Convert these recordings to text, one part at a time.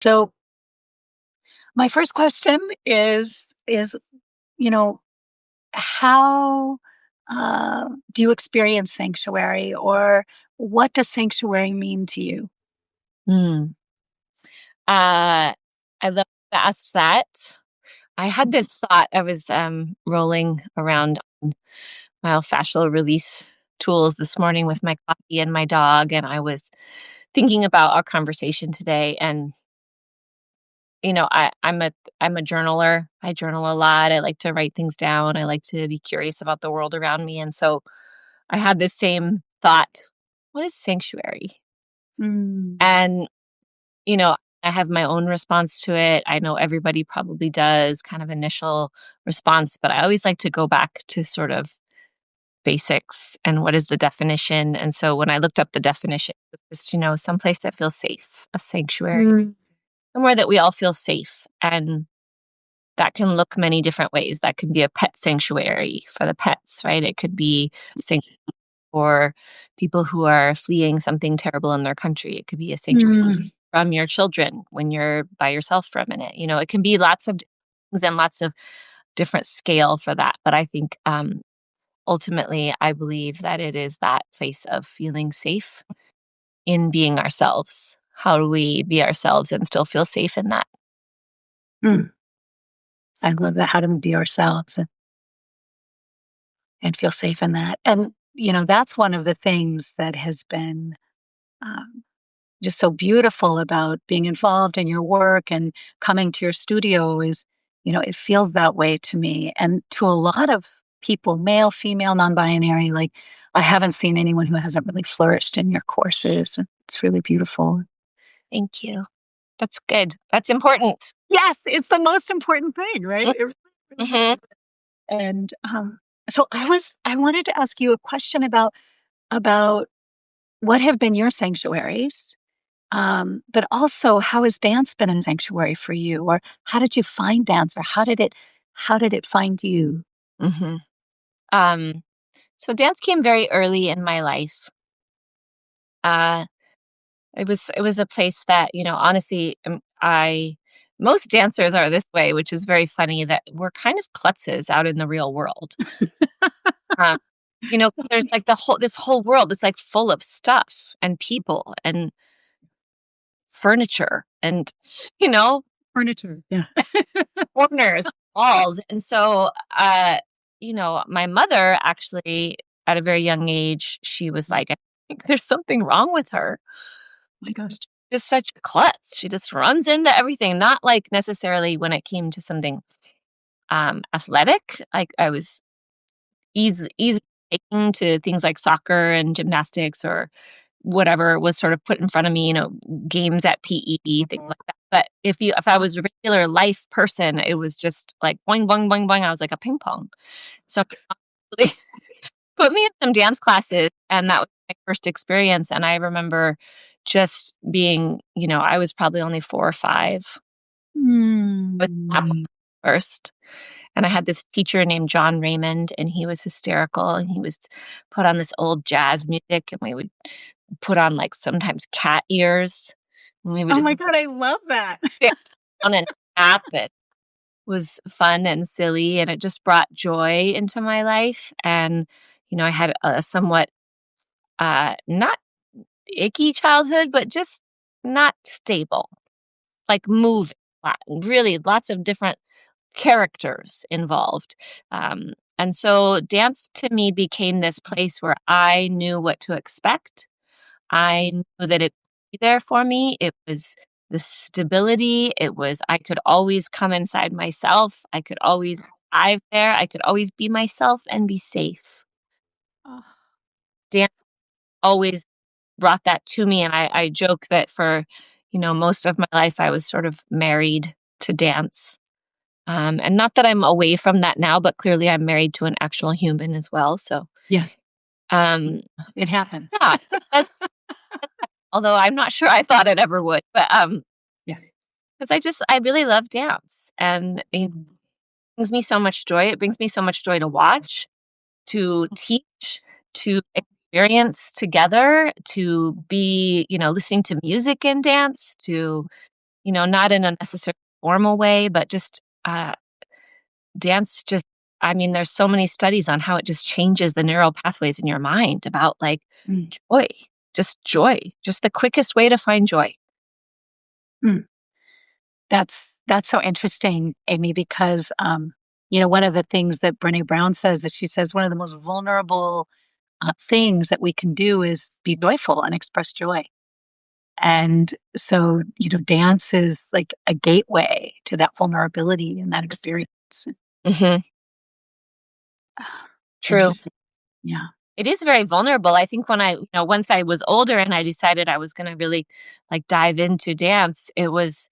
So my first question is, you know, how do you experience sanctuary, or what does sanctuary mean to you? Mm. Uh, I love you asked that. I had this thought. I was rolling around on myofascial release tools this morning with my coffee and my dog, and I was thinking about our conversation today. And I'm a journaler. I journal a lot. I like to write things down. I like to be curious about the world around me, and so I had this same thought: what is sanctuary? Mm. And You know, I have my own response to it. I know everybody probably does, kind of initial response, but I always like to go back to sort of basics and what is the definition. And so when I looked up the definition, it was just, someplace that feels safe, a sanctuary, Mm. somewhere that we all feel safe. And that can look many different ways. That could be a pet sanctuary for the pets, right? It could be a sanctuary for people who are fleeing something terrible in their country. It could be a sanctuary Mm. from your children when you're by yourself for a minute. It can be lots of things and lots of different scale for that. But I think ultimately, I believe that it is that place of feeling safe in being ourselves. How do we be ourselves and still feel safe in that? Mm. I love that. How to be ourselves and feel safe in that. And, that's one of the things that has been um, just so beautiful about being involved in your work and coming to your studio is, it feels that way to me. And to a lot of people, male, female, non binary, like, I haven't seen anyone who hasn't really flourished in your courses. And it's really beautiful. Thank you. That's good. That's important. Yes, it's the most important thing, right? It really, really Mm-hmm. is. And so I wanted to ask you a question about what have been your sanctuaries. But also, how has dance been a sanctuary for you? Or how did you find dance? Or how did it find you? Mm-hmm. Um, so dance came very early in my life. Uh, it was a place that, honestly, I most dancers are this way, which is very funny that we're kind of klutzes out in the real world. Um, there's like this whole world that's like full of stuff and people and furniture and you know Furniture. Yeah. corners, walls, and so my mother actually at a very young age she was like, I think there's something wrong with her. My gosh. Just such a klutz. She just runs into everything, not like necessarily when it came to something athletic. Like I was easy taken to things like soccer and gymnastics or whatever was sort of put in front of me, games at PE, things like that. But if I was a regular life person, it was just like boing, boing, boing, boing. I was like a ping pong. So they put me in some dance classes, and that was my first experience. And I remember just being, I was probably only 4 or 5. I was Mm. first. And I had this teacher named John Raymond, and he was hysterical. And he was put on this old jazz music, and we would put on like sometimes cat ears, and we would Oh just my God, I love that. dance down and tap. It was fun and silly, and it just brought joy into my life. And I had a somewhat not icky childhood, but just not stable, like moving, really lots of different characters involved. And so dance to me became this place where I knew what to expect. I knew that it would be there for me. It was the stability. It was, I could always come inside myself. I could always dive there. I could always be myself and be safe. Oh. Dance always brought that to me. And I joke that for, most of my life, I was sort of married to dance. And not that I'm away from that now, but clearly I'm married to an actual human as well. So, Yeah, um, it happens. yeah, it does, although I'm not sure I thought it ever would, but, Yeah. because I really love dance and it brings me so much joy. It brings me so much joy to watch, to teach, to experience together, to be, listening to music and dance, to not in a necessarily formal way, but just, dance just I mean, there's so many studies on how it just changes the neural pathways in your mind about, like, Mm, joy, just joy, just the quickest way to find joy. mm. That's so interesting, Amy, because, one of the things that Brené Brown says is she says one of the most vulnerable, things that we can do is be joyful and express joy. And so, dance is like a gateway to that vulnerability and that experience. Mhm. Ah, True. interesting. Yeah. It is very vulnerable. I think when once I was older and I decided I was gonna really, like, dive into dance, it was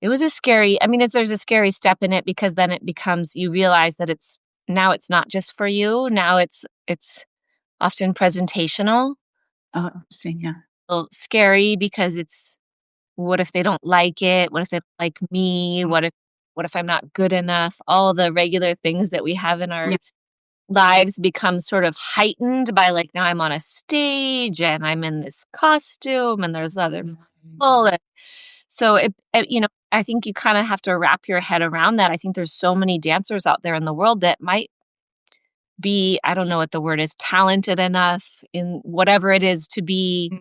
a scary I mean, there's a scary step in it because then it becomes you realize that it's not just for you, now it's often presentational. Oh, interesting. Yeah. Little scary because it's what if they don't like it? What if they don't like me? What if I'm not good enough? All the regular things that we have in our Yeah. lives become sort of heightened by, like, now I'm on a stage and I'm in this costume and there's other Right. people, and so I think you kinda have to wrap your head around that. I think there's so many dancers out there in the world that might be, I don't know what the word is, talented enough in whatever it is to be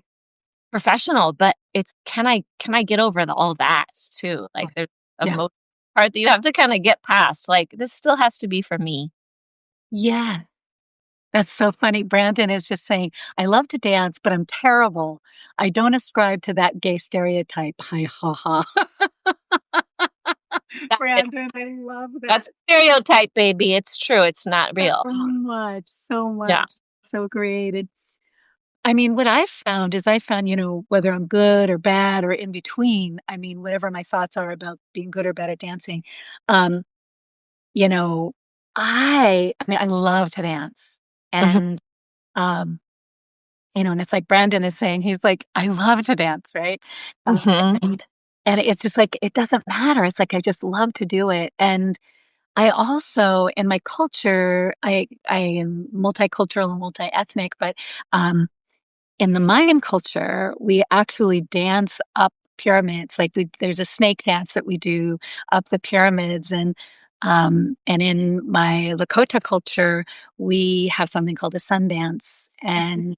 professional, but it's can I get over all that too? Like, there's a Yeah. part that you have to kinda get past, like, this still has to be for me. Yeah. That's so funny. Brandon is just saying, I love to dance, but I'm terrible. I don't ascribe to that gay stereotype. Hi, ha, ha. That is Brandon, I love that's that a stereotype, baby, it's true, it's not so real. much, so Yeah. much. So created. I mean, what I've found is I found, whether I'm good or bad or in between, I mean, whatever my thoughts are about being good or bad at dancing, um, you know, I mean, I love to dance. Mhm, And, um, and it's like Brandon is saying, he's like, I love to dance, right? Uh, mhm, and, and it's just like, it doesn't matter. It's like, I just love to do it. And I also, in my culture, I am multicultural and multi-ethnic, but, um, in the Mayan culture, we actually dance up pyramids. Like there's a snake dance that we do up the pyramids, and in my Lakota culture, we have something called a sun dance, and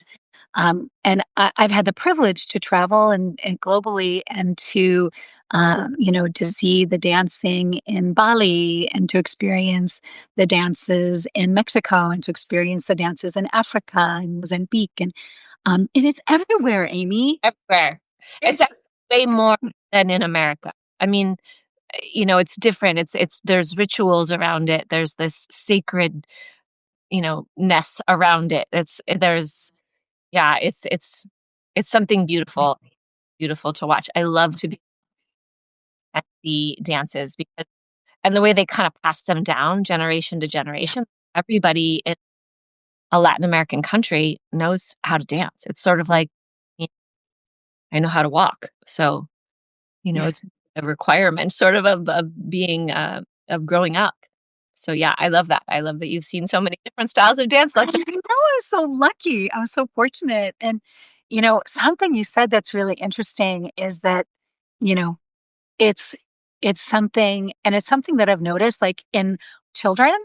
I've had the privilege to travel and globally and to see the dancing in Bali and to experience the dances in Mexico and to experience the dances in Africa and Mozambique and it's everywhere, Amy. everywhere. It's It's actually way more than in America. I mean, it's different, there's rituals around it, there's this sacred, ness around it, there's yeah, it's something beautiful, beautiful to watch. I love to be at the dances because and the way they kinda pass them down generation to yeah, generation. Everybody in a Latin American country knows how to dance. It's sort of like, y I know how to walk. So, yeah. it's a requirement sort of being, of growing up. So, yeah, I love that. I love that you've seen so many different styles of dance. I That's know I'm so lucky. I'm so fortunate. And, something you said that's really interesting is that, you know, It's it's something and it's something that I've noticed, like, in children,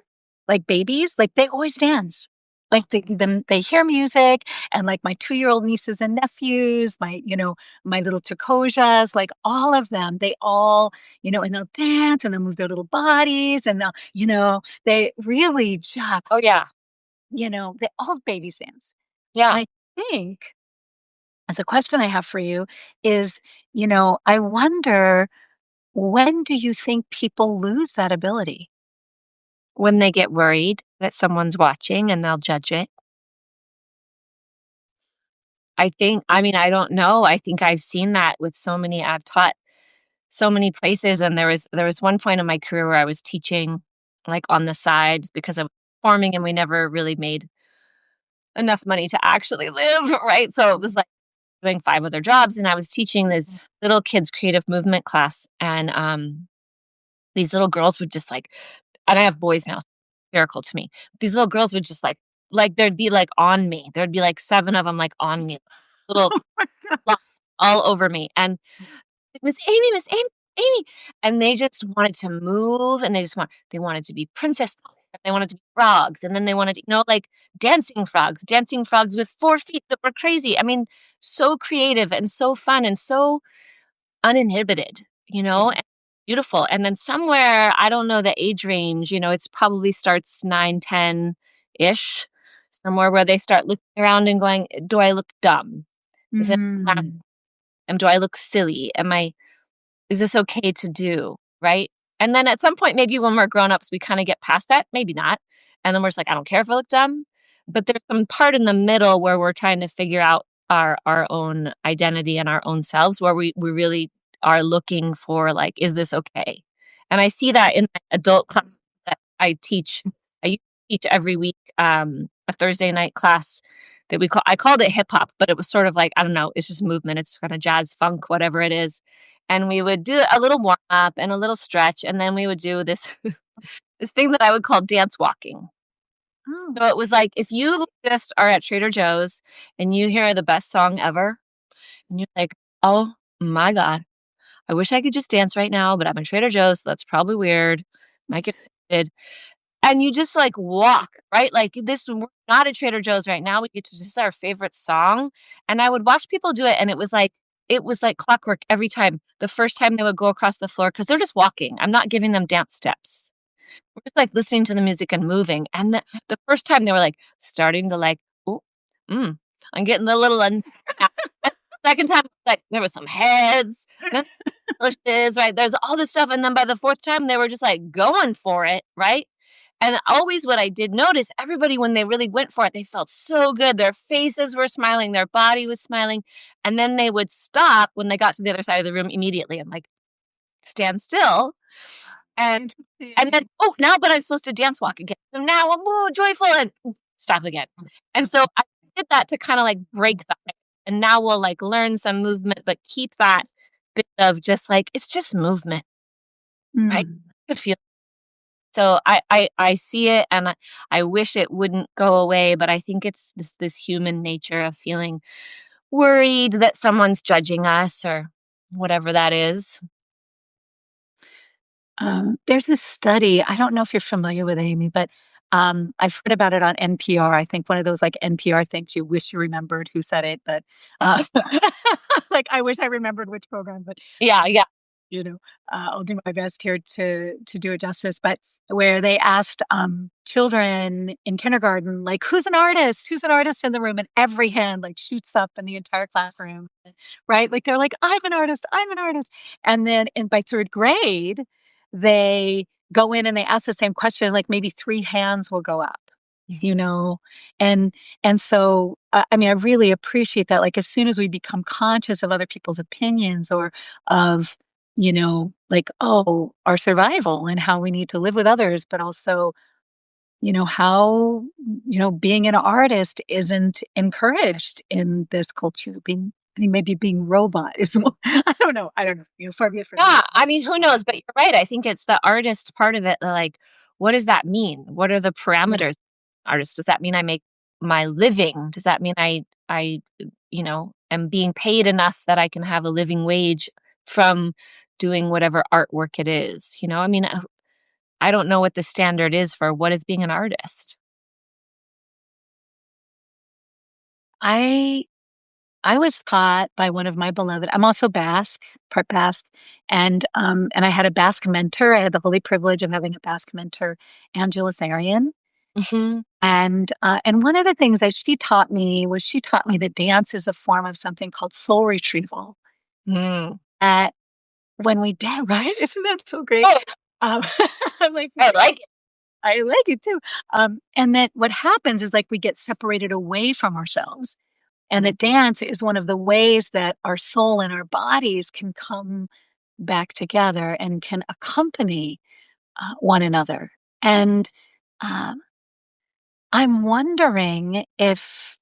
like babies, like, they always dance. Like, they hear music, and, like, my two-year-old nieces and nephews, my little Tokojas, like, all of them, they all, and they'll dance, and they'll move their little bodies, and they really oh, just, yeah. they all babies dance. Yeah. I think, as a question I have for you is, I wonder when do you think people lose that ability? When they get worried that someone's watching and they'll judge it. I mean, I don't know. I think I've seen that with I've taught so many places, and there was one point in my career where I was teaching, like, on the side because I was performing and we never really made enough money to actually live, right? So it was like doing 5 other jobs, and I was teaching this little kids creative movement class, and, these little girls would just, like and I have boys now, hysterical to me. These little girls would just, there'd be, like, on me. There'd be, like, 7 of them, like, on me, little Oh my god. lo all over me, and, "Miss Amy, Miss Amy." Amy," and they just wanted to move, and they wanted to be princess, and they wanted to be frogs, and then they wanted to, like, dancing frogs with 4 feet that were crazy. I mean, so creative and so fun and so uninhibited, and beautiful. And then somewhere, I don't know the age range, it's probably starts 9, 10-ish, somewhere where they start looking around and going, "Do I look dumb? Is it Mm. do I look silly? Is this okay to do?" Right? And then at some point, maybe when we're grown-ups, we kinda get past that, maybe not. And then we're just like, "I don't care if I look dumb." But there's some part in the middle where we're trying to figure out our own identity and our own selves, where we really are looking for, like, "Is this okay?" And I see that in my adult class that I teach. I used to teach every week, a Thursday night class that I called it hip hop, but it was sort of like, I don't know, it's just movement, it's kinda jazz, funk, whatever it is. And we would do a little warm up and a little stretch, and then we would do this this thing that I would call dance walking. Oh. So it was like if you just are at Trader Joe's and you hear the best song ever, and you're like, "Oh my god, I wish I could just dance right now, but I'm in Trader Joe's, so that's probably weird. Might get offended." And you just, like, walk, right? Like, we're not at Trader Joe's right now, we get to, this is our favorite song, and I would watch people do it, and it was like clockwork every time. The first time they would go across the floor, because 'cause they're just walking, I'm not giving them dance steps. We're just, like, listening to the music and moving, and the first time they were, like, starting to, like, "Ooh, mm, I'm getting a little and second time, like, there was some heads, then bushes, right? There's all this stuff, and then by the 4th time, they were just, like, going for it, right? And always what I did notice, everybody, when they really went for it, they felt so good. Their faces were smiling, their body was smiling, and then they would stop when they got to the other side of the room immediately and, like, stand still, and then, Interesting. "Oh, now but I'm supposed to dance walk again. So now I'm, woo, joyful," and stop again. And so I did that to kinda, like, break that, and now we'll, like, learn some movement, but keep that bit of just, like, it's just movement, right? Mm. To feel So I see it, and I wish it wouldn't go away, but I think it's this human nature of feeling worried that someone's judging us or whatever that is. There's this study, I don't know if you're familiar with Amy, but, I've heard about it on NPR. I think one of those, like, NPR things you wish you remembered who said it, but, uh, like, I wish I remembered which program, but Yeah, yeah. you know, I'll do my best here to do it justice, but where they asked, children in kindergarten, like, "Who's an artist? Who's an artist in the room?" And every hand, like, shoots up in the entire classroom, right? Like, they're like, "I'm an artist, I'm an artist." And then by 3rd grade, they go in and they ask the same question, like, maybe 3 hands will go up, you Mhm. know? And so, I mean, I really appreciate that, like, as soon as we become conscious of other people's opinions or of, like, oh, our survival and how we need to live with others, but also, how, being an artist isn't encouraged in this culture. I mean, maybe being robot is more, I don't know, far be it from me. Yeah, I mean, who knows? But you're right. I think it's the artist part of it. Like, what does that mean? What are the Yeah. parameters? Artist, does that mean I make my living? Does that mean I am being paid enough that I can have a living wage from doing whatever artwork it is? I mean, I don't know what the standard is for what is being an artist. I I was taught by one of my beloved, I'm also Basque, part Basque, and I had a Basque mentor. I had the holy privilege of having a Basque mentor, Angela Sarian. Mhm. And one of the things that she taught me that dance is a form of something called soul retrieval. Mm. That when we dance, right? Isn't that so great? Oh, Um, I'm like, I like it. I like it too. And that what happens is like we get separated away from ourselves. And that dance is one of the ways that our soul and our bodies can come back together and can accompany one another. And um, I'm wondering if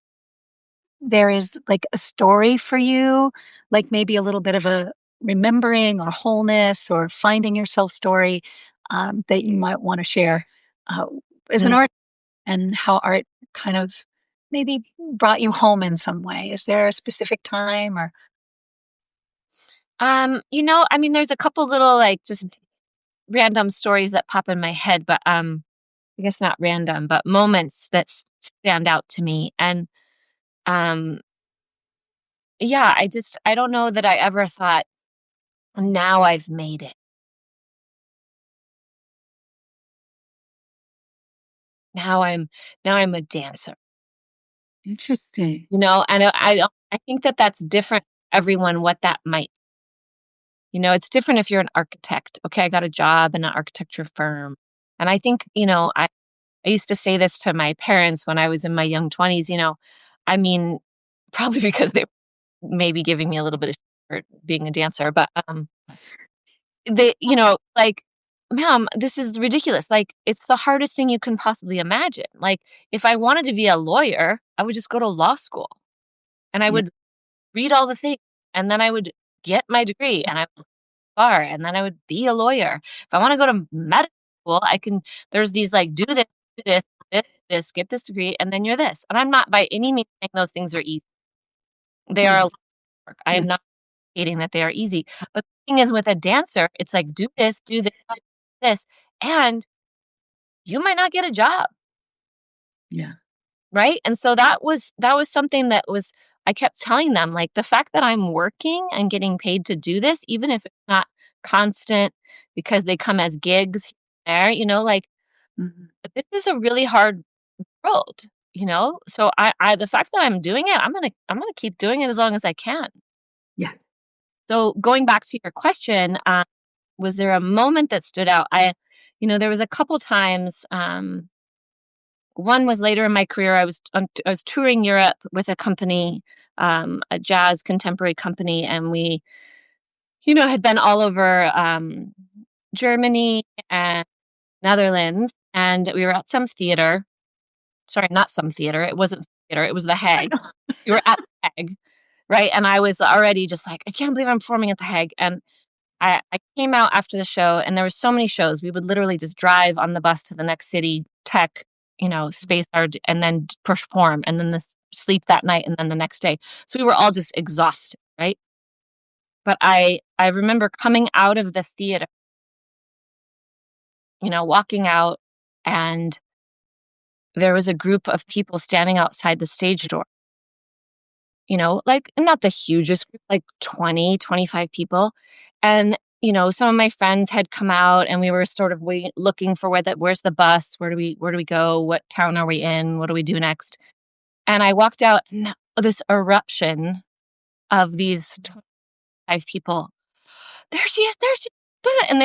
there is like a story for you, like maybe a little bit of a remembering or wholeness or finding yourself story that you might want to share uh, as an Mm. art and how art kind of maybe brought you home in some way. Is there a specific time or? I mean, there's a couple little, like, just random stories that pop in my head, but, I guess not random, but moments that stand out to me, and, um, yeah, I don't know that I ever thought, "Now I've made it. Now I'm now I'm a dancer." Interesting. And I think that that's different for everyone what that might. It's different if you're an architect. Okay, I got a job in an architecture firm. And I think, I used to say this to my parents when I was in my young 20s, I mean, probably because they were maybe giving me a little bit of shit for being a dancer, but they, like, ma'am, this is ridiculous. Like, it's the hardest thing you can possibly imagine. Like, if I wanted to be a lawyer, I would just go to law school and I Yeah. would read all the things, and then I would get my degree, and I would bar, and then I would be a lawyer. If I wanna go to medical school, I can there's these, like, do this, this, this, get this degree, and then you're this. And I'm not by any means saying those things are easy. They are a Yeah. lot of work. I Yeah. am not stating that they are easy. But the thing is with a dancer, it's like, do this, and you might not get a job. Yeah. Right? And so that was something that was I kept telling them, like, the fact that I'm working and getting paid to do this, even if it's not constant because they come as gigs there, like, Mhm. this is a really hard world. So I the fact that I'm doing it, I'm gonna keep doing it as long as I can. Yeah. So going back to your question, was there a moment that stood out? There was a couple times. One was later in my career. I was touring Europe with a company, a jazz contemporary company, and we, had been all over Germany and Netherlands, and we were at some theater. Sorry, not some theater. It wasn't some theater. It was the I Hague. know. We were at the Hague, right? And I was already just like, I can't believe I'm performing at the Hague. And I came out after the show, and there were so many shows. We would literally just drive on the bus to the next city, tech, space our and then perform, and then sleep that night, and then the next day. So we were all just exhausted, right? But I remember coming out of the theater, walking out, and there was a group of people standing outside the stage door. Like, not the hugest group, like 20, 25 people. And, some of my friends had come out, and we were sort of looking for where's the bus? Where do we go? What town are we in? What do we do next? And I walked out, and this eruption of these 25 people. There she is. There she is. And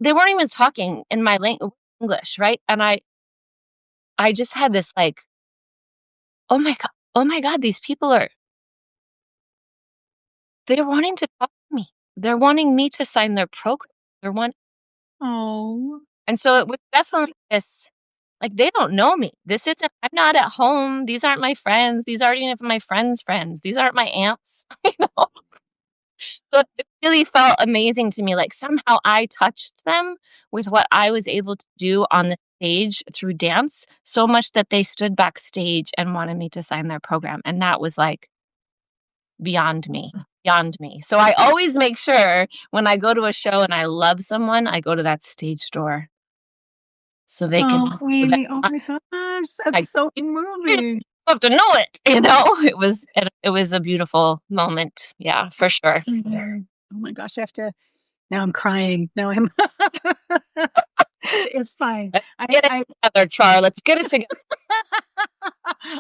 they weren't even talking in my language, English, right? And I just had this, like, oh my God, these people they're wanting to talk to me. They're wanting me to sign their program. They're want Oh. and so it was definitely this, like, they don't know me. I'm not at home. These aren't my friends. These aren't even my friends' friends. These aren't my aunts, you know? So it really felt amazing to me, like, somehow I touched them with what I was able to do on the stage through dance, so much that they stood backstage and wanted me to sign their program, and that was, like, beyond me, beyond me. So I always make sure when I go to a show and I love someone, I go to that stage door so they can Oh, know that Amy, oh my gosh, I that's so you moving. have to know it, you know? It was a beautiful moment. Yeah, for sure. Mhm. Oh my gosh, I have to now I'm crying. Now I'm It's fine. Let's I get it I together, Char. Let's get it together.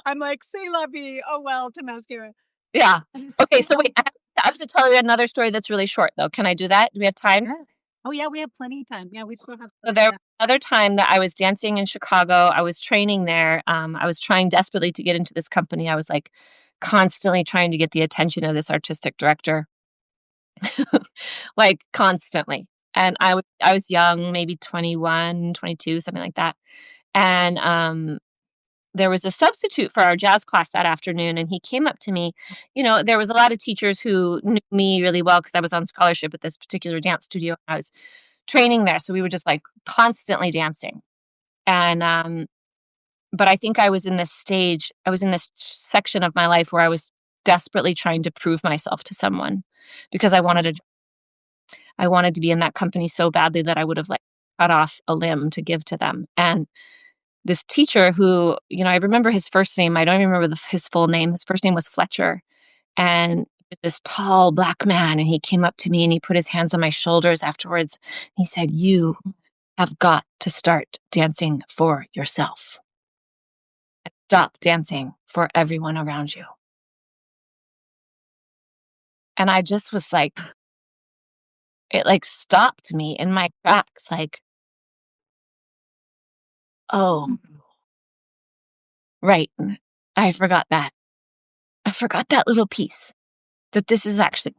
I'm like, "C'est la vie." Oh, well, to mascara. Yeah. Okay, so wait, So I have to tell you another story that's really short though. Can I do that? Do we have time? yes. Oh, yeah, we have plenty of time. Yeah, we still have So some, there was yeah. another time that I was dancing in Chicago. I was training there. I was trying desperately to get into this company. I was like constantly trying to get the attention of this artistic director, like constantly. And I was young, maybe 21, 22, something like that. And there was a substitute for our jazz class that afternoon, and he came up to me. There was a lot of teachers who knew me really well because I was on scholarship at this particular dance studio. I was training there, so we were just like constantly dancing. And but I think I was in this section of my life where I was desperately trying to prove myself to someone because I wanted a job. I wanted to be in that company so badly that I would have, like, cut off a limb to give to them, and this teacher who, I remember his first name, I don't even remember his full name. His first name was Fletcher, and he was this tall black man, and he came up to me and he put his hands on my shoulders afterwards. He said, "You have got to start dancing for yourself. Stop dancing for everyone around you." And I just was like, it like stopped me in my tracks, like, oh, right. I forgot that. I forgot that little piece that this is actually.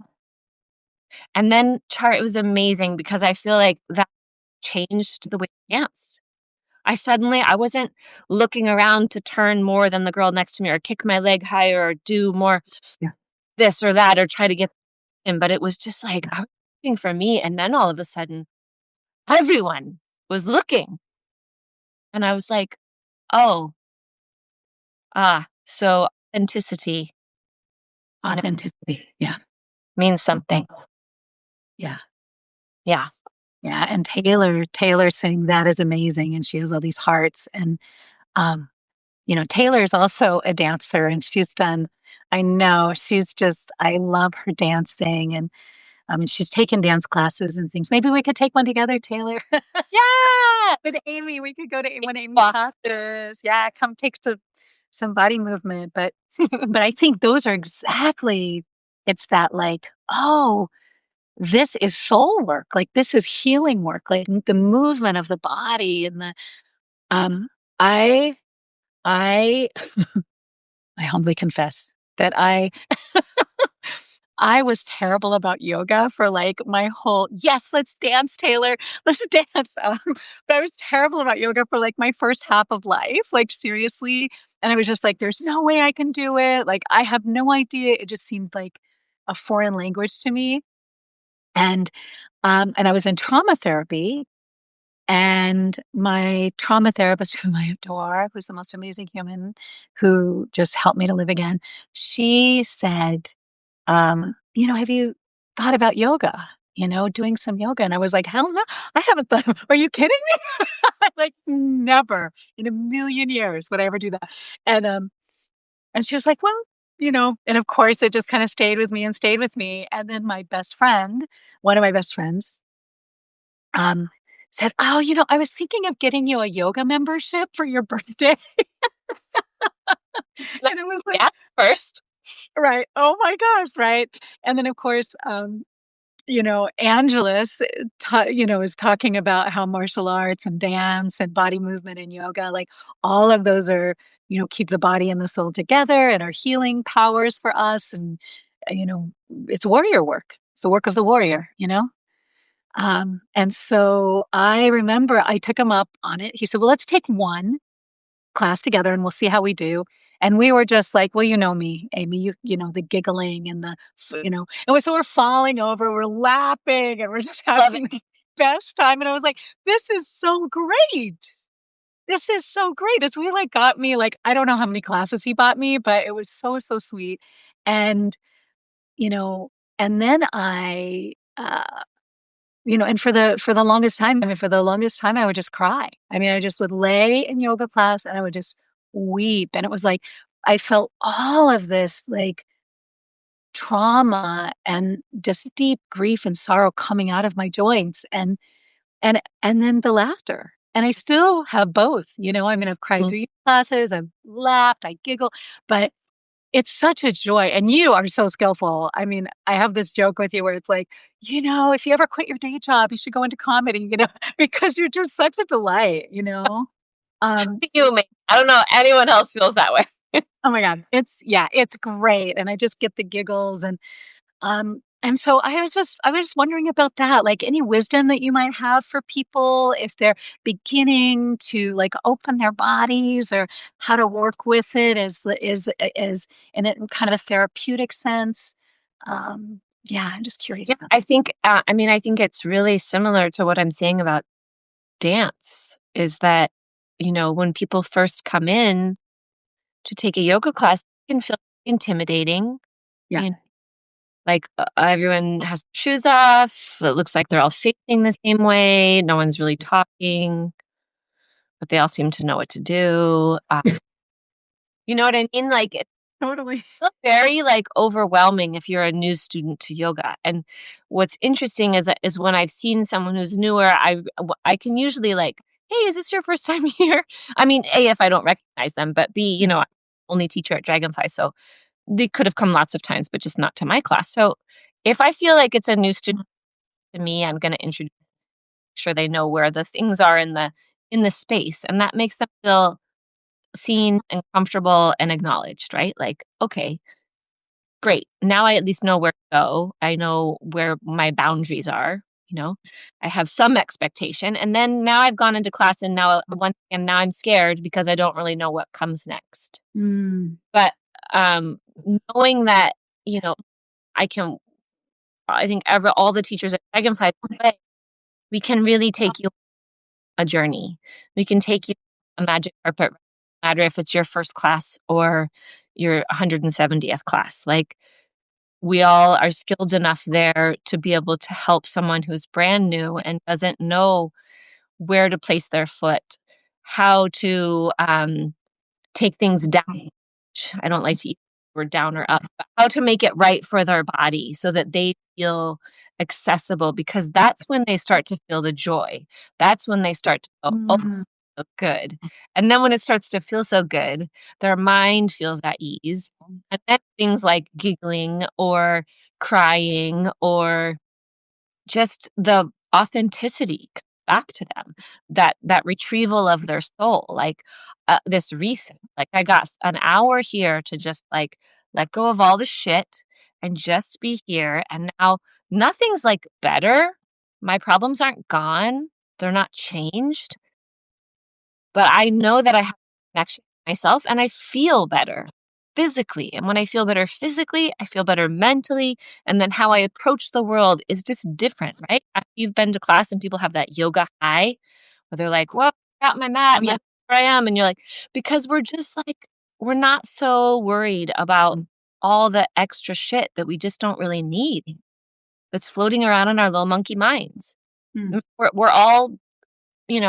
And then Chart, it was amazing because I feel like that changed the way I danced. I wasn't looking around to turn more than the girl next to me or kick my leg higher or do more Yeah. this or that or try to get in, but it was just like, Yeah. I was looking for me. And then all of a sudden, everyone was looking. And I was like, oh, so authenticity, you know, Authenticity. Yeah. means something. Yeah. Yeah. Yeah. And Taylor saying that is amazing. And she has all these hearts. And, um, Taylor is also a dancer and I know she's just, I love her dancing and, she's taken dance classes and things. Maybe we could take one together, Taylor. Yeah. With Amy, we could go to one of Amy's Walk. classes. Yeah, come take some body movement. But but I think those are exactly, it's that like, oh, this is soul work. Like this is healing work. Like the movement of the body and the um I I I humbly confess that I was terrible about yoga for like my whole, yes, let's dance, Taylor, let's dance. But I was terrible about yoga for like my first half of life, like seriously. And I was just like, there's no way I can do it. Like, I have no idea. It just seemed like a foreign language to me. And I was in trauma therapy, and my trauma therapist, whom I adore, who's the most amazing human, who just helped me to live again, she said, have you thought about yoga? Doing some yoga. And I was like, hell no, I haven't thought. Are you kidding me? Like never in a million years would I ever do that. And she was like, well, and of course it just kind of stayed with me and stayed with me. And then my best friend, one of my best friends, um, said, oh, I was thinking of getting you a yoga membership for your birthday. Let And it was like, me ask first. right. Oh my gosh. Right. And then of course, Angelus, is talking about how martial arts and dance and body movement and yoga, like all of those are, keep the body and the soul together and are healing powers for us. And, it's warrior work. It's the work of the warrior. And so I remember I took him up on it. He said, well, let's take one class together and we'll see how we do. And we were just like, well, you know me, Amy, the giggling and so we're falling over, we're laughing and we're just Love having it. the best time. And I was like, this is so great. This is so great. It's really like got me like, I don't know how many classes he bought me, but it was so, so sweet. And, you know, and then and for the longest time, I would just cry. I mean, I just would lay in yoga class and I would just weep. And it was like, I felt all of this like trauma and just deep grief and sorrow coming out of my joints and then the laughter. And I still have both, I mean, I've cried Mm. through classes, I've laughed, I giggle, but it's such a joy, and you are so skillful. I mean, I have this joke with you where it's like, if you ever quit your day job, you should go into comedy, because you're just such a delight. Um, You may. I don't know anyone else feels that way. oh my God, it's great, and I just get the giggles, and so I was just wondering about that, like any wisdom that you might have for people if they're beginning to like open their bodies or how to work with it as in a kind of a therapeutic sense. Yeah, I'm just curious Yeah, about I think, I think it's really similar to what I'm saying about dance is that, when people first come in to take a yoga class, it can feel intimidating, yeah, you know, Like, everyone has shoes off. It looks like they're all facing the same way. No one's really talking, but they all seem to know what to do. You know what I mean? Like, it's Totally. very, like, overwhelming if you're a new student to yoga. And what's interesting is when I've seen someone who's newer, I can usually, like, "Hey, is this your first time here?" I mean, A, if I don't recognize them, but B, Yeah. I'm only teacher at Dragonfly, so they could have come lots of times, but just not to my class. So if I feel like it's a new student to me, I'm gonna introduce sure they know where the things are in the space, and that makes them feel seen and comfortable and acknowledged, right? Like, okay, great. Now I at least know where to go. I know where my boundaries are, you know. I have some expectation. And then now I've gone into class and now once again now I'm scared because I don't really know what comes next. Mm. But um knowing that, you know, I can I think all the teachers at Dragonfly way, we can really take you on a journey. We can take you a magic carpet, no matter if it's your first class or your 170th class. Like, we all are skilled enough there to be able to help someone who's brand new and doesn't know where to place their foot, how to take things down. I don't like to use the word down or up, but how to make it right for their body so that they feel accessible, because that's when they start to feel the joy. That's when they start to go, oh, Mm. good. And then when it starts to feel so good, their mind feels at ease. And then things like giggling or crying or just the authenticity comes back to them, that retrieval of their soul, like, this reset. Like, I got an hour here to just, like, let go of all the shit and just be here, and now nothing's, like, better. My problems aren't gone. They're not changed, but I know that I have a connection with myself and I feel better physically. And when I feel better physically, I feel better mentally. And then how I approach the world is just different, right? After you've been to class and people have that yoga high where they're like, well, I got my mat Oh, and yeah. look where I am. And you're like, because we're just like, we're not so worried about all the extra shit that we just don't really need that's floating around in our little monkey minds. Mm. We're all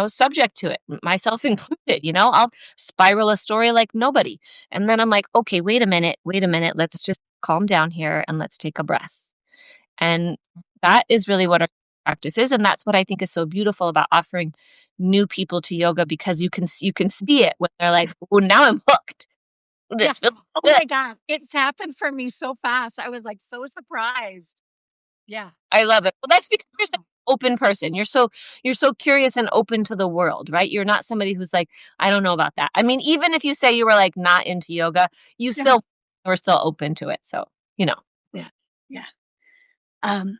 subject to it, myself included. I'll spiral a story like nobody. And then I'm like, okay, wait a minute. Let's just calm down here and let's take a breath. And that is really what our practice is. And that's what I think is so beautiful about offering new people to yoga, because you can see it when they're like, oh, now I'm hooked. Yeah. This feels Oh good. my god, it's happened for me so fast. I was, like, so surprised. Yeah. I love it. Well, that's because you're such an open person. You're so curious and open to the world, right? You're not somebody who's like, I don't know about that. I mean, even if you say you were like not into yoga, you Yeah. still were still open to it. So, you know. Yeah. Yeah. Um,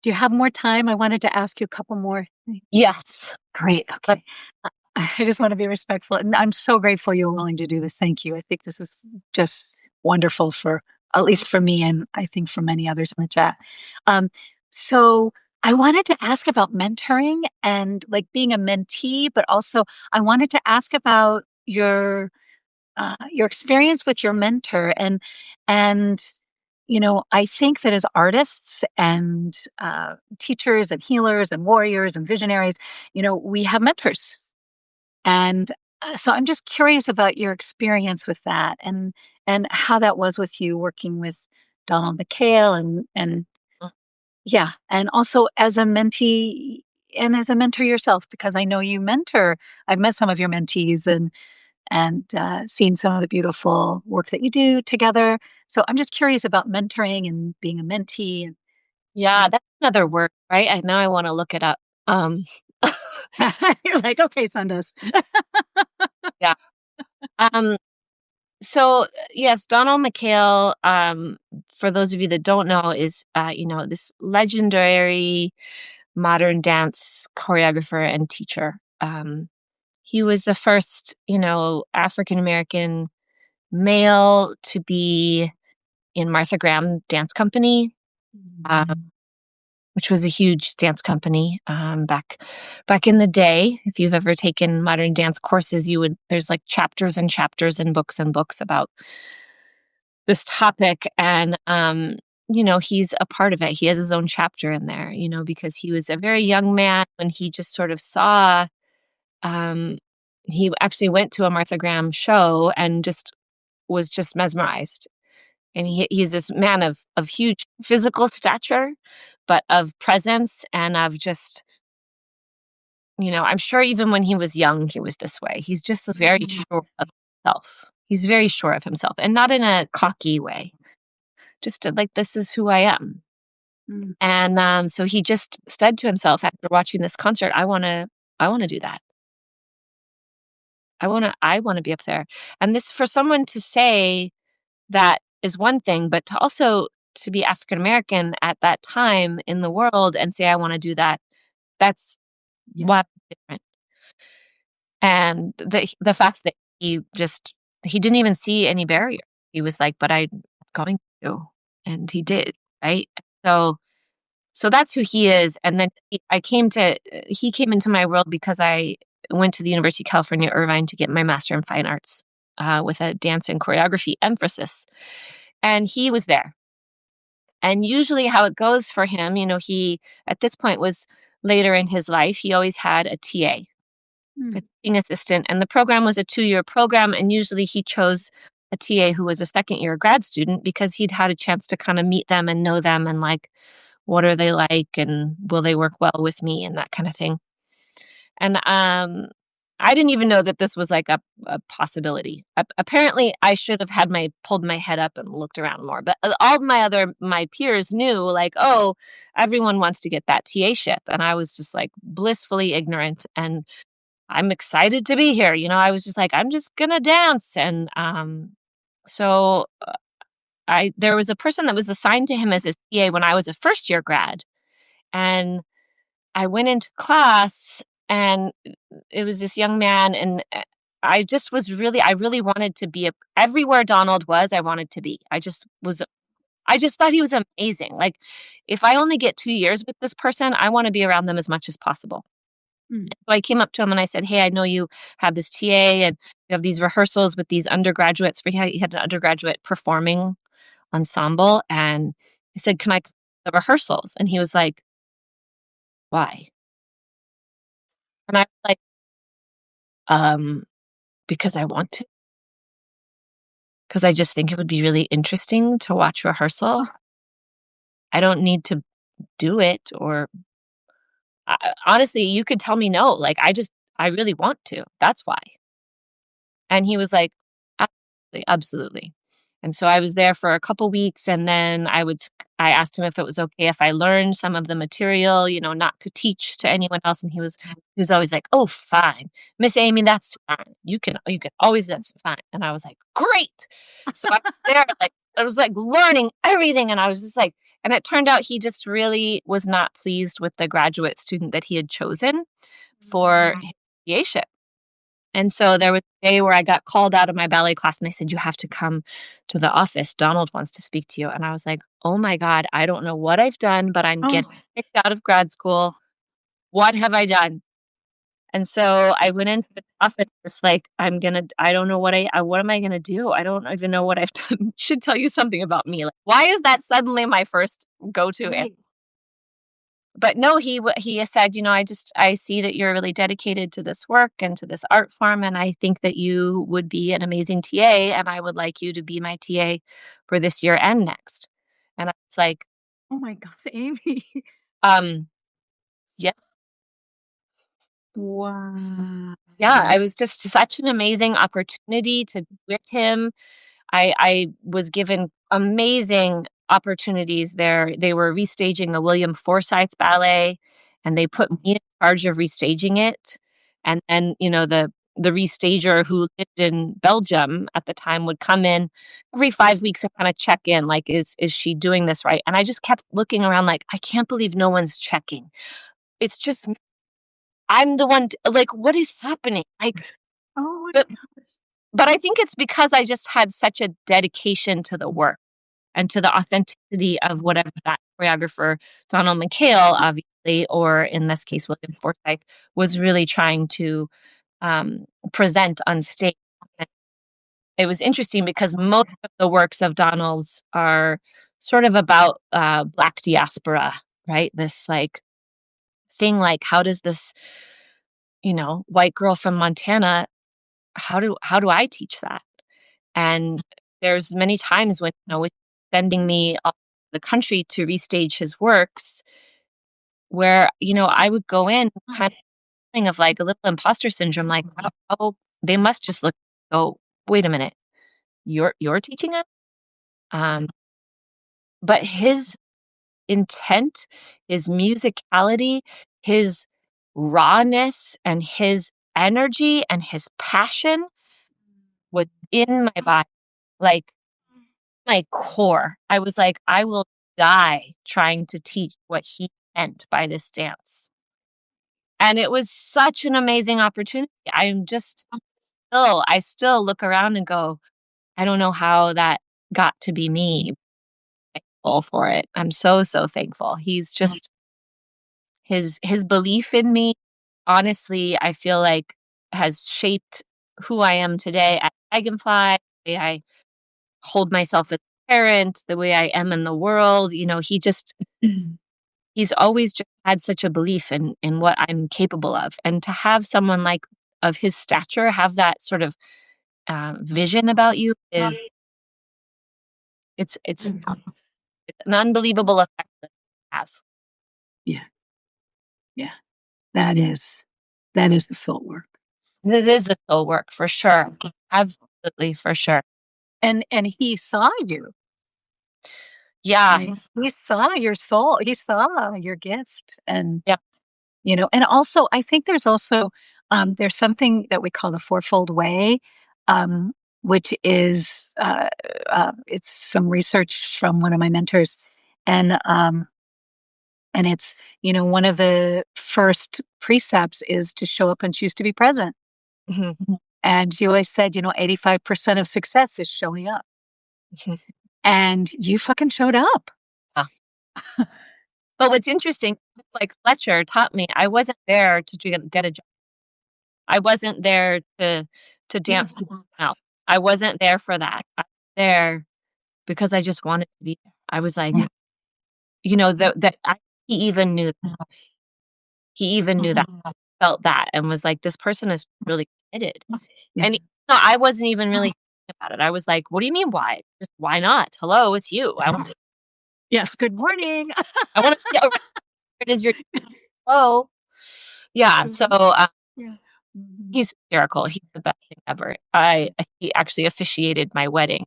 do you have more time? I wanted to ask you a couple more things. Yes. Great, But okay. I just wanna be respectful, and I'm so grateful you're willing to do this. Thank you. I think this is just wonderful for at least for me, and I think for many others in the chat. Um, so I wanted to ask about mentoring and, like, being a mentee, but also I wanted to ask about your experience with your mentor and I think that as artists and teachers and healers and warriors and visionaries, we have mentors, and so I'm just curious about your experience with that and how that was with you working with Donald McHale and yeah, and also as a mentee and as a mentor yourself, because I know you mentor. I've met some of your mentees and seen some of the beautiful work that you do together. So I'm just curious about mentoring and being a mentee. yeah, And that's another word, right? I now I want to look it up. you're like, okay, Sundust. Yeah. Um, so yes, Donald McHale, for those of you that don't know, is this legendary modern dance choreographer and teacher. He was the first, African American male to be in Martha Graham Dance Company, um, which was a huge dance company back in the day. If you've ever taken modern dance courses, there's like chapters and chapters and books about this topic. And he's a part of it. He has his own chapter in there, because he was a very young man when he just sort of saw, um, he actually went to a Martha Graham show and just was just mesmerized. And he's this man of huge physical stature, but of presence and of just, I'm sure even when he was young, he was this way. He's just very sure of himself. He's very sure of himself and not in a cocky way, just like, this is who I am. Mm. And so he just said to himself after watching this concert, I want to do that. I want to be up there. And this, for someone to say that, is one thing, but to also to be African American at that time in the world and say, I want to do that, that's Yeah. why different. And the fact that he didn't even see any barrier. He was like, but I'm going to, and he did, right? So that's who he is. And then he came into my world because I went to the University of California, Irvine to get my master in fine arts, with a dance and choreography emphasis. And he was there. And usually how it goes for him, he at this point was later in his life, he always had a TA, a Mm. teaching assistant. And the program was a 2-year program. And usually he chose a TA who was a second year grad student because he'd had a chance to kind of meet them and know them and like, what are they like and will they work well with me and that kind of thing. And I didn't even know that this was like a possibility. Apparently, I should have pulled my head up and looked around more. But all my peers knew, like, oh, everyone wants to get that TA ship, and I was just like blissfully ignorant. And I'm excited to be here. I was just like, I'm just gonna dance. And so I there was a person that was assigned to him as his TA when I was a first year grad, and I went into class and it was this young man, and I really wanted to be everywhere Donald was, I wanted to be. I just thought he was amazing. Like, if I only get 2 years with this person, I wanna be around them as much as possible. Mm. So I came up to him and I said, "Hey, I know you have this TA and you have these rehearsals with these undergraduates." For he had an undergraduate performing ensemble, and I said, "Can I come to the rehearsals?" And he was like, "Why?" And I was like, Um, because I want to, because I just think it would be really interesting to watch rehearsal. I don't need to do it, or honestly, you could tell me no. Like, I really want to. That's why. And he was like, "Absolutely, absolutely." And so I was there for a couple weeks, and then I asked him if it was okay if I learned some of the material, not to teach to anyone else. And he was always like, "Oh, fine, Miss Amy, that's fine. You can always, that's fine." And I was like, "Great." So I was there, like, I was like learning everything, and I was just like, and it turned out he just really was not pleased with the graduate student that he had chosen for his PA. And so there was a day where I got called out of my ballet class and they said, "You have to come to the office. Donald wants to speak to you." And I was like, "Oh my God, I don't know what I've done, but I'm Oh. getting kicked out of grad school. What have I done?" And so I went into the office just like, I don't know what am I going to do? I don't even know what I've done. Should tell you something about me. Like, why is that suddenly my first go to? Right. But no, he said, I see that you're really dedicated to this work and to this art form, and I think that you would be an amazing TA, and I would like you to be my TA for this year and next." And I was like, Oh my God, Amy. um, yeah, Wow. yeah, I was just such an amazing opportunity to be with him. I was given amazing opportunities there. They were restaging a William Forsythe ballet, and they put me in charge of restaging it. And then, the restager who lived in Belgium at the time would come in every 5 weeks and kinda check in, like, "Is she doing this right?" And I just kept looking around like, "I can't believe no one's checking. It's just me. I'm the one like, what is happening?" Like, Oh my but gosh. I think it's because I just had such a dedication to the work and to the authenticity of whatever that choreographer, Donald McHale, obviously, or in this case, William Forsythe, was really trying to um, present on stage. And it was interesting because most of the works of Donald's are sort of about Black diaspora, right? This like thing, like how does this white girl from Montana, how do I teach that? And there's many times when with sending me all the country to restage his works, where I would go in kind of feeling of like a little imposter syndrome, like oh, they must just look, oh, wait a minute, you're teaching it. um but his intent, his musicality, his rawness, and his energy and his passion was in my body, like my core. I was like, I will die trying to teach what he meant by this dance. And it was such an amazing opportunity. I still look around and go, I don't know how that got to be me. Thankful for it. I'm so, so thankful. He's just his belief in me, honestly, I feel like has shaped who I am today at Dragonfly, the way I hold myself as a parent, the way I am in the world. He's always just had such a belief in what I'm capable of. And to have someone like of his stature have that sort of vision about you is it's an unbelievable effect that it has. Yeah. Yeah. That is that is the soul work. This is a soul work for sure. Absolutely, for sure. And he saw you, Yeah. right? He saw your soul. He saw your gift. And, Yeah. and also I think there's something that we call the fourfold way, um, which is it's some research from one of my mentors. And it's, one of the first precepts is to show up and choose to be present. Mhm. And you always said, 85% of success is showing up. And you fucking showed up. Yeah. But what's interesting, like Fletcher taught me, I wasn't there to get a job. I wasn't there to dance people out. I wasn't there for that. I was there because I just wanted to be there. I was like, Yeah. he even knew that. He even knew that, felt that, and was like, this person is really committed. Yeah. And no, I wasn't even really thinking about it. I was like, what do you mean why? Just why not? Hello, it's you. Yes. Good morning. I want to see how it is your hello. Yeah. So Yeah. Mhm. he's hysterical. He's the best thing ever. He actually officiated my wedding,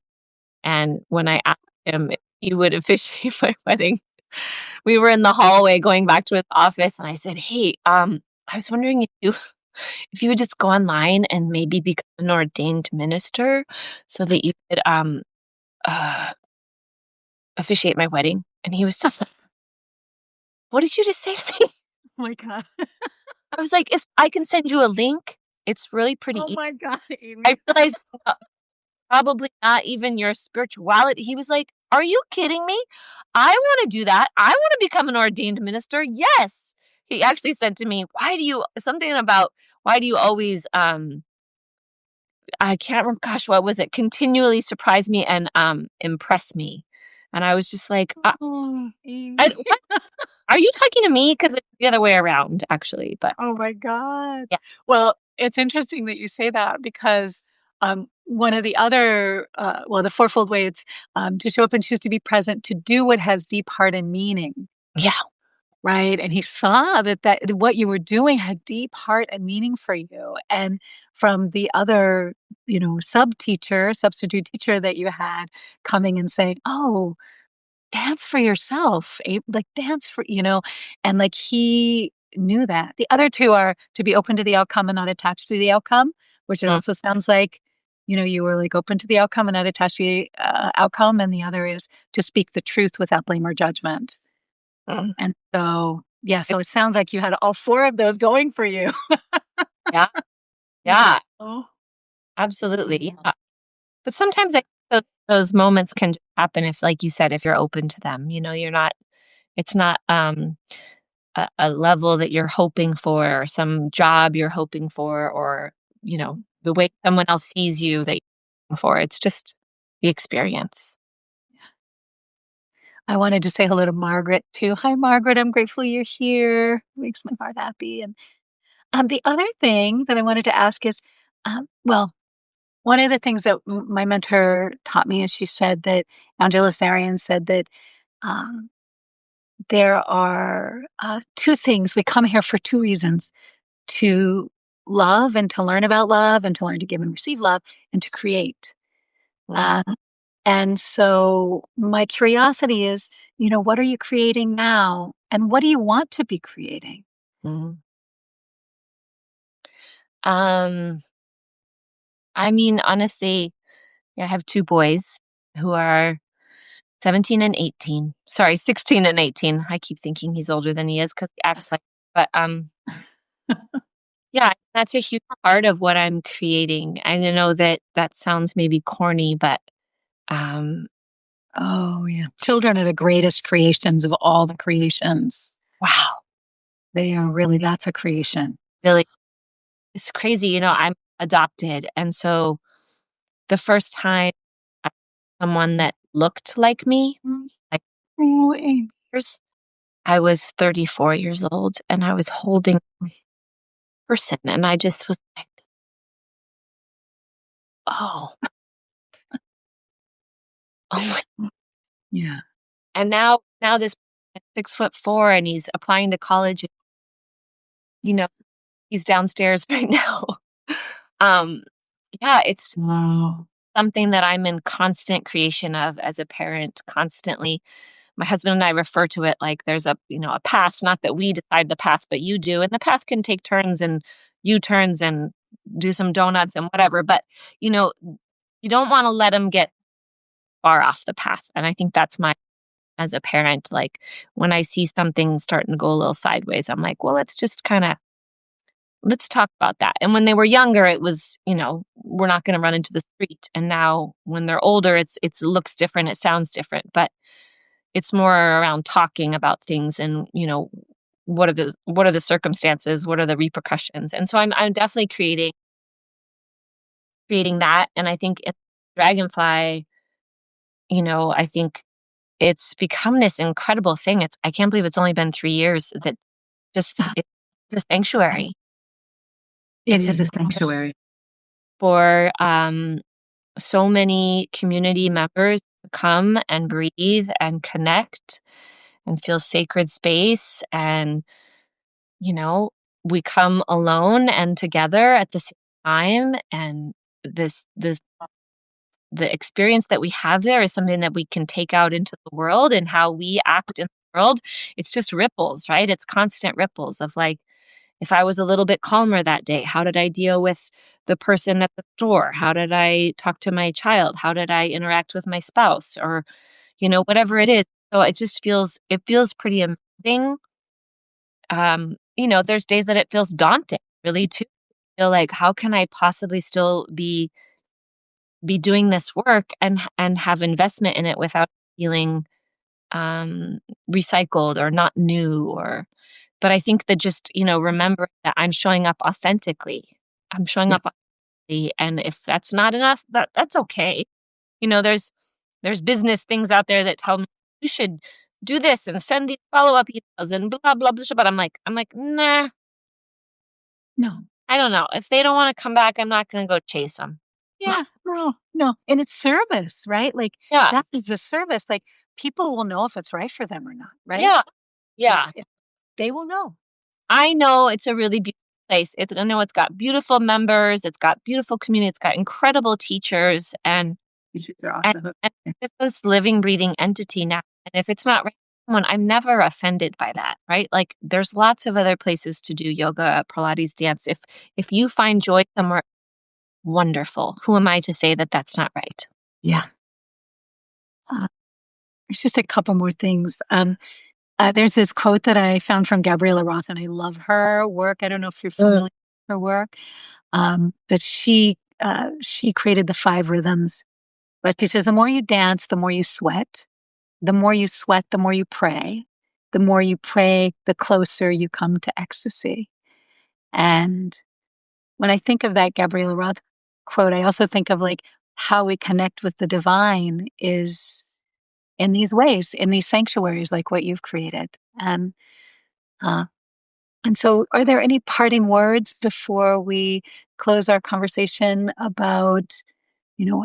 and when I asked him if he would officiate my wedding, we were in the hallway going back to his office, and I said, "Hey, I was wondering if you would just go online and maybe become an ordained minister, so that you could uh, officiate my wedding." And he was just like, "What did you just say to me?" Oh my God. I was like, I can send you a link. It's really pretty Oh easy." my God, I Amy. realized probably not even your spirituality. He was like, "Are you kidding me? I want to do that. I want to become an ordained minister." Yes. He actually said to me, something about why do you always I can't remember, gosh, what was it? Continually surprise me and impress me. And I was just like, Oh, Amy. what? Are you talking to me? Because it's the other way around, actually. But Oh my God. yeah. Well, it's interesting that you say that because one of the other, the fourfold way, it's to show up and choose to be present, to do what has deep heart and meaning. Yeah. Right. And he saw that what you were doing had deep heart and meaning for you. And from the other, substitute teacher that you had coming and saying, oh, dance for yourself, like dance for, and like he knew that. The other two are to be open to the outcome and not attached to the outcome, which it Mm, also sounds like, you were like open to the outcome and not attached to the outcome. And the other is to speak the truth without blame or judgment. mm. And so, yeah, so it sounds like you had all four of those going for you. Yeah. Yeah. Yeah. Oh. Absolutely. Yeah. But sometimes those moments can just happen if, like you said, if you're open to them. It's not a level that you're hoping for, or some job you're hoping for, or, the way someone else sees you that you're hoping for. It's just the experience. I wanted to say hello to Margaret too. Hi, Margaret. I'm grateful you're here. Makes my heart happy. And the other thing that I wanted to ask is, well, one of the things that my mentor taught me is she said that Angela Sarian said that um, there are two things. We come here for two reasons: to love and to learn about love, and to learn to give and receive love, and to create. Mhm, Uh, and so my curiosity is, what are you creating now? And what do you want to be creating? mhm. Um, I mean, honestly, yeah, I have 2 boys who are 17 and 18. Sorry, 16 and 18. I keep thinking he's older than he is because he acts like but, yeah, that's a huge part of what I'm creating. I know that that sounds maybe corny, but, um, Oh, yeah. Children are the greatest creations of all the creations. wow, They are really, that's a creation. really, it's crazy, I'm adopted, and so the first time I someone that looked like me, like Oh, Amy. yours, I was 34 years old, and I was holding a person, and I just was like, "Oh, oh my." Yeah. And now this 6'4", and he's applying to college, you know, he's downstairs right now. Um, yeah, it's Wow. something that I'm in constant creation of as a parent, constantly. My husband and I refer to it like there's a path, not that we decide the path, but you do, and the path can take turns and U-turns and do some donuts and whatever, but, you know, you don't wanna let let them get far off the path, and I think that's my as a parent, like, when I see something starting to go a little sideways, I'm like, "Well, let's talk about that." And when they were younger, it was, we're not gonna run into the street, and now when they're older, it looks different, it sounds different, but it's more around talking about things and, what are the circumstances, what are the repercussions, and so I'm definitely creating that, and I think in Dragonfly, I think it's become this incredible thing. I can't believe it's only been 3 years that it's a sanctuary. It It's a is a sanctuary. for, so many community members to come and breathe and connect and feel sacred space, and, you know, we come alone and together at the same time, and this the experience that we have there is something that we can take out into the world, and how we act in the world, it's just ripples, right? It's constant ripples of, like, if I was a little bit calmer that day, how did I deal with the person at the store? How did I talk to my child? How did I interact with my spouse? Or, whatever it is. So it feels pretty amazing. There's days that it feels daunting, really, too. Feel like, how can I possibly still be doing this work and have investment in it without feeling um recycled or not new, or but I think that just, remember that I'm showing up authentically. I'm showing Yeah. up authentically, and if that's not enough, that's okay. There's business things out there that tell me you should do this and send these follow-up emails and blah blah blah, but I'm like, "Nah, No. I don't know. If they don't wanna come back, I'm not gonna go chase them." Yeah. No. No. And it's service, right? Like Yeah. that is the service. Like people will know if it's right for them or not, right? Yeah. Like Yeah. if they will know. I know it's a really beautiful place. I know it's got beautiful members, it's got beautiful community, it's got incredible teachers, You should throw off and the hook. and Yeah. it's this living, breathing entity now, and if it's not right for someone, I'm never offended by that, right? Like, there's lots of other places to do yoga, Pilates, dance. If you find joy somewhere, wonderful. Who am I to say that that's not right? Yeah. There's just a couple more things. There's this quote that I found from Gabriella Roth, and I love her work. I don't know if you're Mm. familiar with her work. But she created the five rhythms. But she says, the more you dance, the more you sweat. The more you sweat, the more you pray. The more you pray, the closer you come to ecstasy. And when I think of that Gabriella Roth quote, I also think of like how we connect with the divine is in these ways, in these sanctuaries like what you've created. Uh, and so, are there any parting words before we close our conversation about,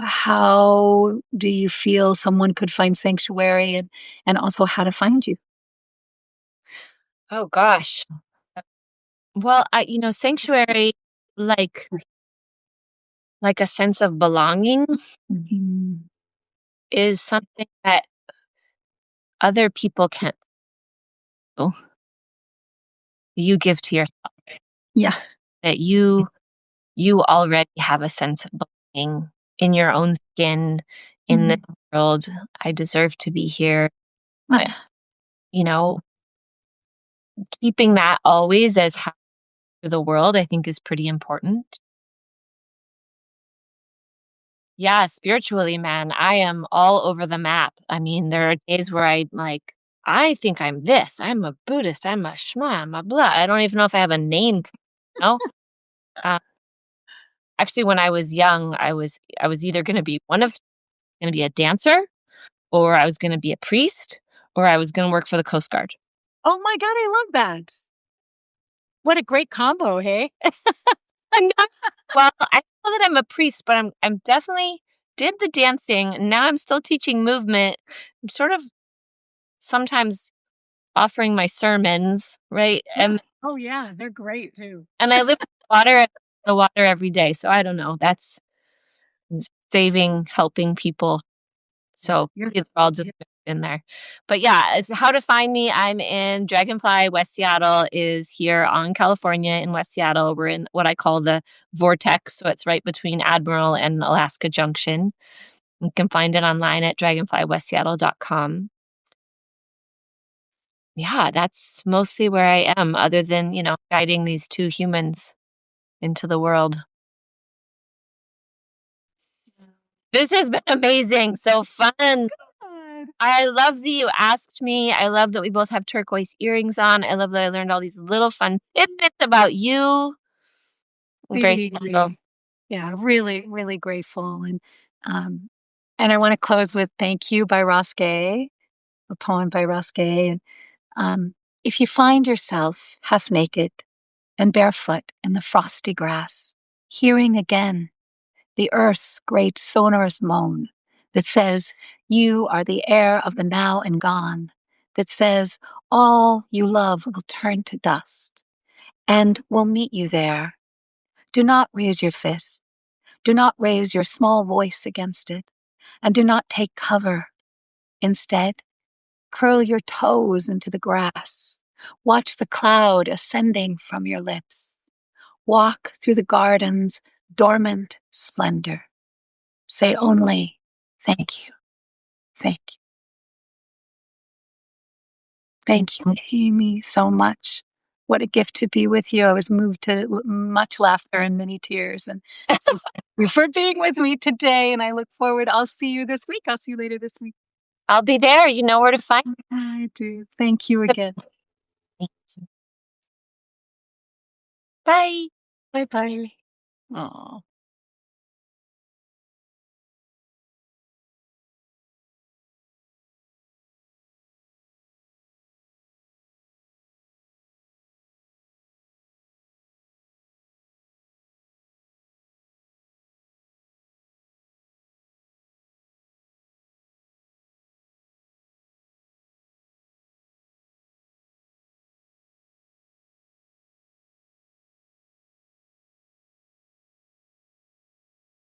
how do you feel someone could find sanctuary, and also how to find you? Oh gosh. Well, sanctuary, like like a sense of belonging, Mhm. is something that other people can't do. You give to yourself, Yeah. that you already have a sense of belonging in your own skin, in this Mhm. world. I deserve to be here. I, Yeah. you know, keeping that always as how the world, I think, is pretty important. Yeah, spiritually, man, I am all over the map. I mean, there are days where I think I'm this. I'm a Buddhist. I'm a Shema. I'm a blah. I don't even know if I have a name. No. Uh, Actually, when I was young, I was either going to be going to be a dancer, or I was going to be a priest, or I was going to work for the Coast Guard. Oh my god, I love that. What a great combo, hey? And now- well, I know that I'm a priest, but I'm definitely did the dancing. And now I'm still teaching movement. I'm sort of sometimes offering my sermons, right? Yeah. Oh, yeah, they're great too. And I live the water every day, so I don't know. That's saving, helping people. Yeah, So you're it's all just yeah. in there. But yeah, it's how to find me. I'm in Dragonfly. West Seattle is here on California in West Seattle. We're in what I call the vortex. So it's right between Admiral and Alaska Junction. You can find it online at dragonflywestseattle.com. Yeah, that's mostly where I am, other than, guiding these two humans into the world. This has been amazing. So fun. God. I love that you asked me. I love that we both have turquoise earrings on. I love that I learned all these little fun tidbits about you. I'm very special. See, yeah, really, really grateful, um, and I wanna close with "Thank You" by Ross Gay, a poem by Ross Gay, um, if you find yourself half naked and barefoot in the frosty grass, hearing again the earth's great sonorous moan that says you are the heir of the now and gone, that says all you love will turn to dust and will meet you there. Do not raise your fist. Do not raise your small voice against it, and do not take cover. Instead, curl your toes into the grass. Watch the cloud ascending from your lips. Walk through the garden's dormant splendor. Say only, thank you, thank you, Thank thank you, you. Amy, so much. What a gift to be with you. I was moved to much laughter and many tears. And so thank you for being with me today. And I look forward. I'll see you this week. I'll see you later this week. I'll be there. You know where to find I do. Thank you again. me. Bye. Bye bye. Aw.